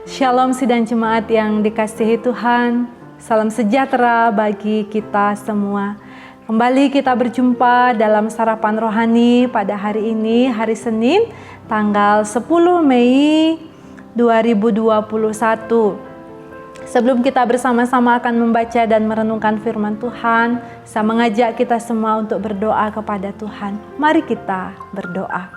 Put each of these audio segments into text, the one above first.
Shalom sidang jemaat yang dikasihi Tuhan, salam sejahtera bagi kita semua. Kembali kita berjumpa dalam sarapan rohani pada hari ini, hari Senin, tanggal 10 Mei 2021. Sebelum kita bersama-sama akan membaca dan merenungkan firman Tuhan, saya mengajak kita semua untuk berdoa kepada Tuhan. Mari kita berdoa.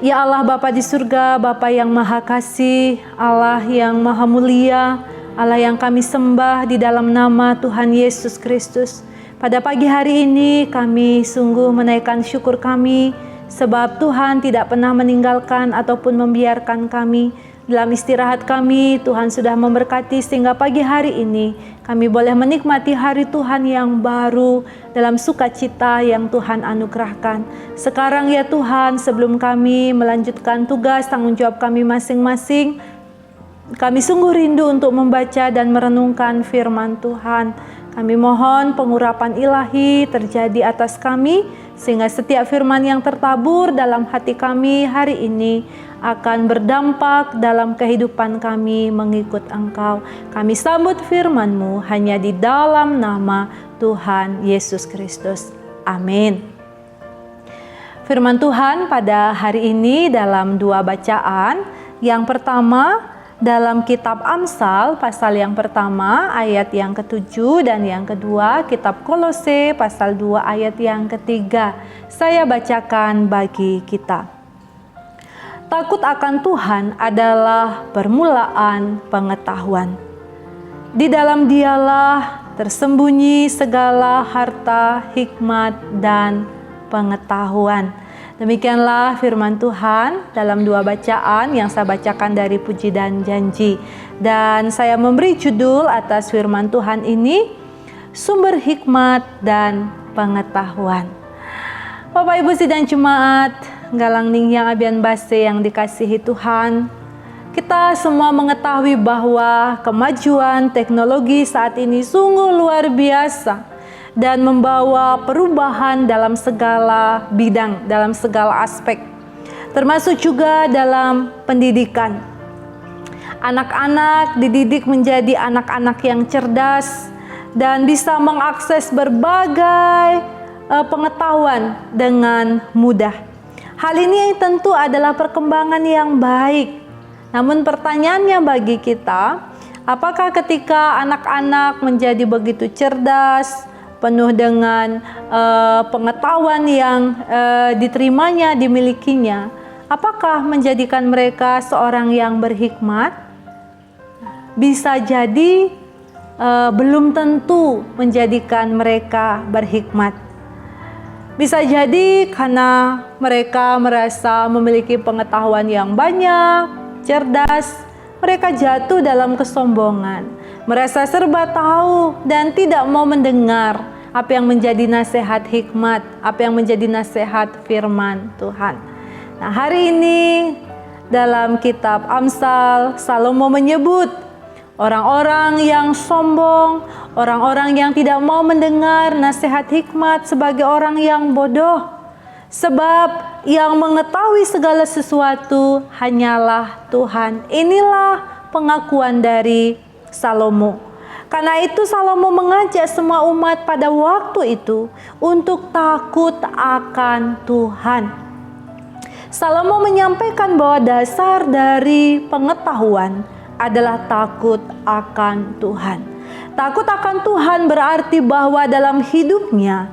Ya Allah Bapa di surga, Bapa yang maha kasih, Allah yang maha mulia, Allah yang kami sembah di dalam nama Tuhan Yesus Kristus. Pada pagi hari ini kami sungguh menaikkan syukur kami, sebab Tuhan tidak pernah meninggalkan ataupun membiarkan kami. Dalam istirahat kami, Tuhan sudah memberkati sehingga pagi hari ini kami boleh menikmati hari Tuhan yang baru dalam sukacita yang Tuhan anugerahkan. Sekarang ya Tuhan, sebelum kami melanjutkan tugas tanggung jawab kami masing-masing, kami sungguh rindu untuk membaca dan merenungkan firman Tuhan. Kami mohon pengurapan ilahi terjadi atas kami, sehingga setiap firman yang tertabur dalam hati kami hari ini akan berdampak dalam kehidupan kami mengikut Engkau. Kami sambut firman-Mu hanya di dalam nama Tuhan Yesus Kristus. Amin. Firman Tuhan pada hari ini dalam dua bacaan. Yang pertama dalam kitab Amsal pasal yang pertama ayat yang ke-7 dan yang kedua kitab Kolose pasal 2 ayat yang ketiga. Saya bacakan bagi kita. Takut akan Tuhan adalah permulaan pengetahuan. Di dalam Dialah tersembunyi segala harta, hikmat, dan pengetahuan. Demikianlah firman Tuhan dalam dua bacaan yang saya bacakan dari Puji dan Janji. Dan saya memberi judul atas firman Tuhan ini, Sumber Hikmat dan Pengetahuan. Bapak Ibu sidang jemaat, Galang Ning yang Abian Base yang dikasihi Tuhan, kita semua mengetahui bahwa kemajuan teknologi saat ini sungguh luar biasa dan membawa perubahan dalam segala bidang, dalam segala aspek, termasuk juga dalam pendidikan. Anak-anak dididik menjadi anak-anak yang cerdas dan bisa mengakses berbagai pengetahuan dengan mudah. Hal ini tentu adalah perkembangan yang baik. Namun pertanyaannya bagi kita, apakah ketika anak-anak menjadi begitu cerdas, penuh dengan pengetahuan yang diterimanya, dimilikinya, apakah menjadikan mereka seorang yang berhikmat? Bisa jadi belum tentu menjadikan mereka berhikmat. Bisa jadi karena mereka merasa memiliki pengetahuan yang banyak, cerdas, mereka jatuh dalam kesombongan, merasa serba tahu dan tidak mau mendengar apa yang menjadi nasihat hikmat, apa yang menjadi nasihat firman Tuhan. Nah, hari ini dalam kitab Amsal, Salomo menyebut orang-orang yang sombong, orang-orang yang tidak mau mendengar nasihat hikmat sebagai orang yang bodoh. Sebab yang mengetahui segala sesuatu hanyalah Tuhan. Inilah pengakuan dari Salomo. Karena itu Salomo mengajak semua umat pada waktu itu untuk takut akan Tuhan. Salomo menyampaikan bahwa dasar dari pengetahuan adalah takut akan Tuhan. Takut akan Tuhan berarti bahwa dalam hidupnya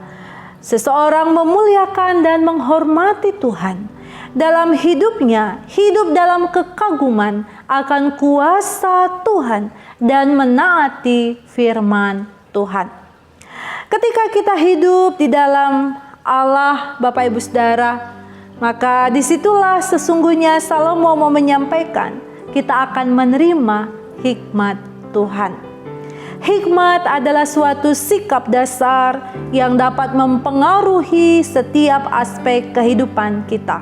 seseorang memuliakan dan menghormati Tuhan. Dalam hidupnya, hidup dalam kekaguman akan kuasa Tuhan dan menaati firman Tuhan. Ketika kita hidup di dalam Allah, Bapak Ibu Saudara, maka disitulah sesungguhnya Salomo mau menyampaikan kita akan menerima hikmat Tuhan. Hikmat adalah suatu sikap dasar yang dapat mempengaruhi setiap aspek kehidupan kita.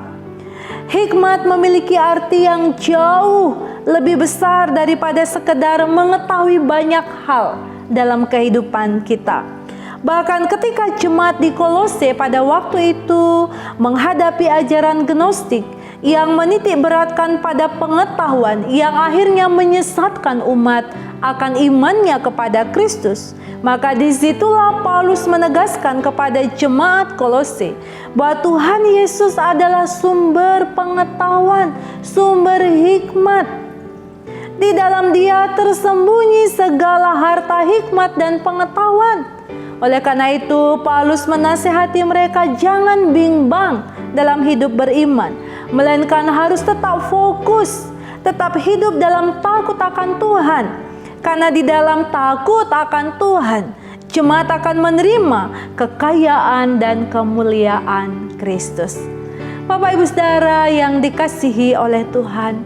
Hikmat memiliki arti yang jauh lebih besar daripada sekedar mengetahui banyak hal dalam kehidupan kita. Bahkan ketika jemaat di Kolose pada waktu itu menghadapi ajaran Gnostik yang menitik beratkan pada pengetahuan yang akhirnya menyesatkan umat akan imannya kepada Kristus, maka disitulah Paulus menegaskan kepada jemaat Kolose bahwa Tuhan Yesus adalah sumber pengetahuan, sumber hikmat. Di dalam Dia tersembunyi segala harta hikmat dan pengetahuan. Oleh karena itu, Paulus menasihati mereka jangan bimbang dalam hidup beriman, melainkan harus tetap fokus, tetap hidup dalam takut akan Tuhan. Karena di dalam takut akan Tuhan, jemaat akan menerima kekayaan dan kemuliaan Kristus. Bapak Ibu Saudara yang dikasihi oleh Tuhan,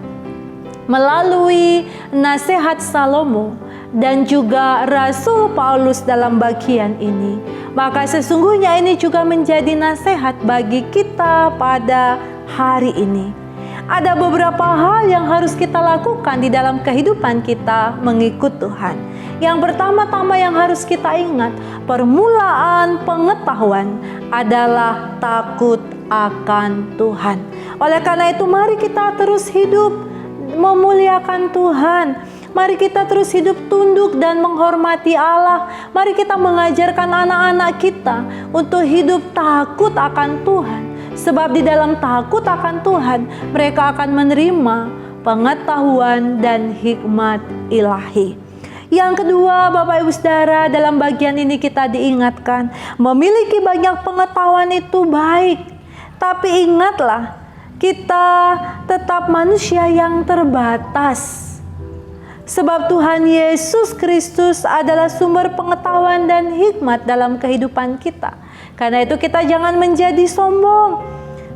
melalui nasihat Salomo dan juga Rasul Paulus dalam bagian ini, maka sesungguhnya ini juga menjadi nasihat bagi kita pada hari ini. Ada beberapa hal yang harus kita lakukan di dalam kehidupan kita mengikut Tuhan. Yang pertama-tama yang harus kita ingat, permulaan pengetahuan adalah takut akan Tuhan. Oleh karena itu, mari kita terus hidup memuliakan Tuhan. Mari kita terus hidup tunduk dan menghormati Allah. Mari kita mengajarkan anak-anak kita untuk hidup takut akan Tuhan. Sebab di dalam takut akan Tuhan, mereka akan menerima pengetahuan dan hikmat ilahi. Yang kedua, Bapak Ibu Saudara, dalam bagian ini kita diingatkan, memiliki banyak pengetahuan itu baik. Tapi ingatlah, kita tetap manusia yang terbatas. Sebab Tuhan Yesus Kristus adalah sumber pengetahuan dan hikmat dalam kehidupan kita. Karena itu kita jangan menjadi sombong,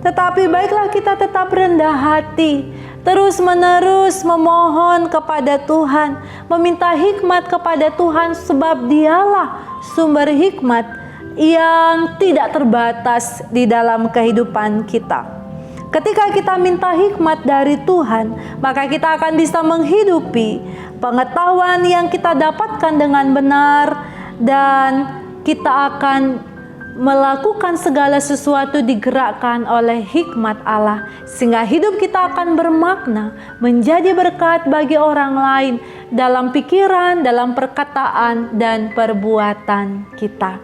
tetapi baiklah kita tetap rendah hati, terus-menerus memohon kepada Tuhan, meminta hikmat kepada Tuhan, sebab Dialah sumber hikmat yang tidak terbatas di dalam kehidupan kita. Ketika kita minta hikmat dari Tuhan, maka kita akan bisa menghidupi pengetahuan yang kita dapatkan dengan benar, dan kita akan melakukan segala sesuatu digerakkan oleh hikmat Allah, sehingga hidup kita akan bermakna, menjadi berkat bagi orang lain dalam pikiran, dalam perkataan, dan perbuatan kita.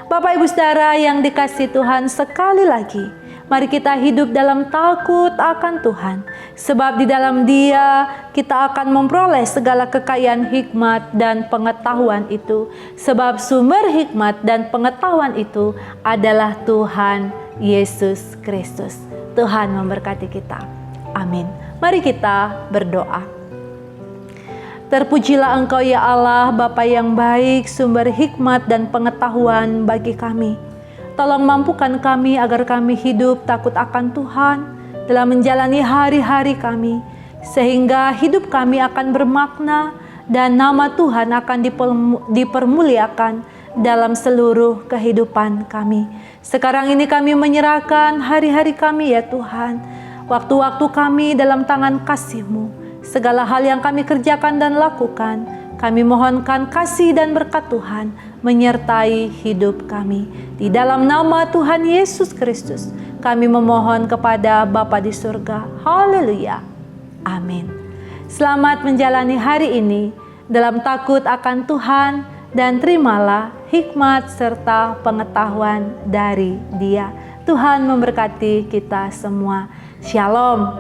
Bapak Ibu Saudara yang dikasihi Tuhan, sekali lagi, mari kita hidup dalam takut akan Tuhan, sebab di dalam Dia kita akan memperoleh segala kekayaan hikmat dan pengetahuan itu, sebab sumber hikmat dan pengetahuan itu adalah Tuhan Yesus Kristus. Tuhan memberkati kita. Amin. Mari kita berdoa. Terpujilah Engkau ya Allah, Bapa yang baik, sumber hikmat dan pengetahuan bagi kami. Tolong mampukan kami agar kami hidup takut akan Tuhan dalam menjalani hari-hari kami, sehingga hidup kami akan bermakna dan nama Tuhan akan dipermuliakan dalam seluruh kehidupan kami. Sekarang ini kami menyerahkan hari-hari kami ya Tuhan, waktu-waktu kami dalam tangan kasih-Mu. Segala hal yang kami kerjakan dan lakukan, kami mohonkan kasih dan berkat Tuhan menyertai hidup kami. Di dalam nama Tuhan Yesus Kristus, kami memohon kepada Bapa di surga. Haleluya. Amin. Selamat menjalani hari ini dalam takut akan Tuhan, dan terimalah hikmat serta pengetahuan dari Dia. Tuhan memberkati kita semua. Shalom.